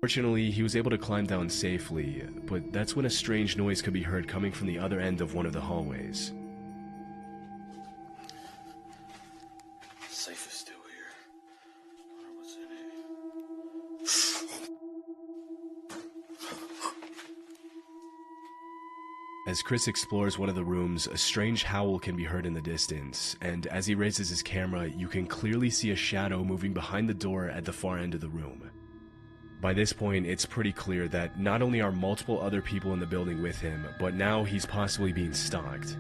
Fortunately, he was able to climb down safely, but that's when a strange noise could be heard coming from the other end of one of the hallways. Safe is still here. I wonder what's in it. As Chris explores one of the rooms, a strange howl can be heard in the distance, and as he raises his camera, you can clearly see a shadow moving behind the door at the far end of the room. By this point, it's pretty clear that not only are multiple other people in the building with him, but now he's possibly being stalked.